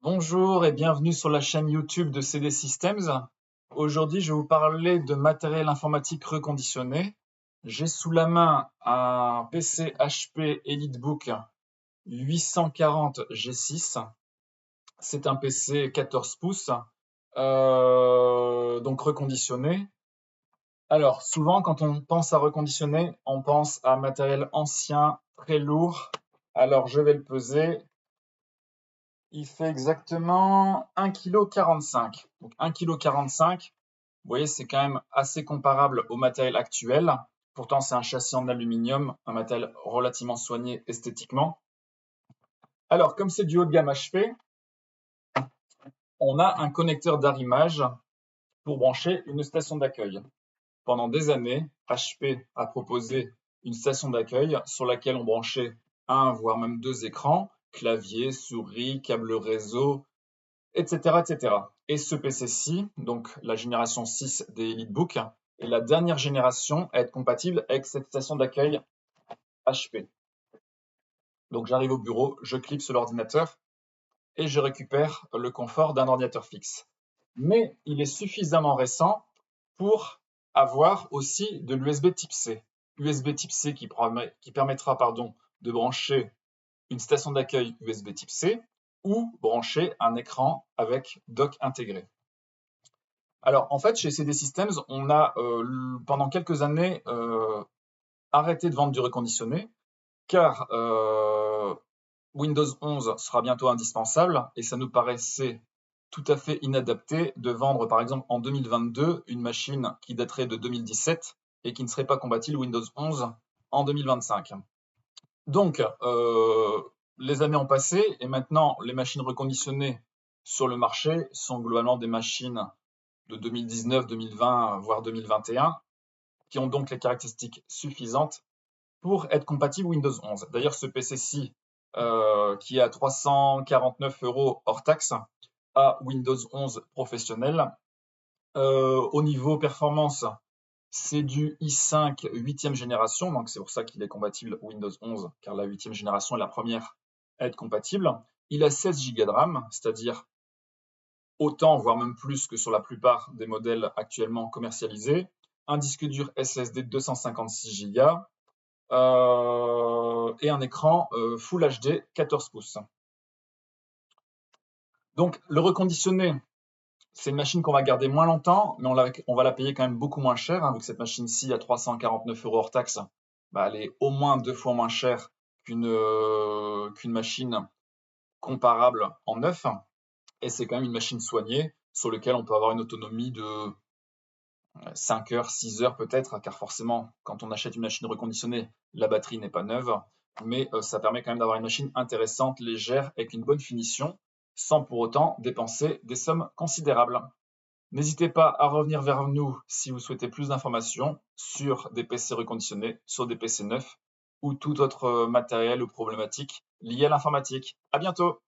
Bonjour et bienvenue sur la chaîne YouTube de CD Systems. Aujourd'hui, je vais vous parler de matériel informatique reconditionné. J'ai sous la main un PC HP EliteBook 840 G6. C'est un PC 14 pouces, donc reconditionné. Alors, souvent, quand on pense à reconditionner, on pense à matériel ancien, très lourd. Alors, je vais le peser. Il fait exactement 1,45 kg. Donc 1,45 kg, vous voyez, c'est quand même assez comparable au matériel actuel. Pourtant, c'est un châssis en aluminium, un matériel relativement soigné esthétiquement. Alors, comme c'est du haut de gamme HP, on a un connecteur d'arrimage pour brancher une station d'accueil. Pendant des années, HP a proposé une station d'accueil sur laquelle on branchait un, voire même deux écrans, clavier, souris, câble réseau, etc., etc. Et ce PC-ci, donc la génération 6 des EliteBook, est la dernière génération à être compatible avec cette station d'accueil HP. Donc j'arrive au bureau, je clique sur l'ordinateur et je récupère le confort d'un ordinateur fixe. Mais il est suffisamment récent pour avoir aussi de l'USB type C. USB type C qui permettra de brancher une station d'accueil USB type C ou brancher un écran avec dock intégré. Alors, en fait, chez CD Systems, on a pendant quelques années arrêté de vendre du reconditionné car Windows 11 sera bientôt indispensable et ça nous paraissait tout à fait inadapté de vendre, par exemple, en 2022, une machine qui daterait de 2017 et qui ne serait pas compatible Windows 11 en 2025. Donc, les années ont passé et maintenant, les machines reconditionnées sur le marché sont globalement des machines de 2019, 2020, voire 2021, qui ont donc les caractéristiques suffisantes pour être compatible Windows 11. D'ailleurs, ce PC-ci, qui est à 349 € hors taxe, a Windows 11 professionnel. Au niveau performance, c'est du i5 8e génération, donc c'est pour ça qu'il est compatible Windows 11, car la 8e génération est la première à être compatible. Il a 16 Go de RAM, c'est-à-dire autant, voire même plus que sur la plupart des modèles actuellement commercialisés. Un disque dur SSD de 256 Go et un écran Full HD 14 pouces. Donc le reconditionné, c'est une machine qu'on va garder moins longtemps, mais on va la payer quand même beaucoup moins cher, hein, vu que cette machine-ci à 349 € hors taxe, elle est au moins 2 fois moins chère qu'une machine comparable en neuf. Et c'est quand même une machine soignée sur laquelle on peut avoir une autonomie de 5 heures, 6 heures peut-être, car forcément, quand on achète une machine reconditionnée, la batterie n'est pas neuve, mais ça permet quand même d'avoir une machine intéressante, légère, avec une bonne finition, sans pour autant dépenser des sommes considérables. N'hésitez pas à revenir vers nous si vous souhaitez plus d'informations sur des PC reconditionnés, sur des PC neufs ou tout autre matériel ou problématique lié à l'informatique. À bientôt!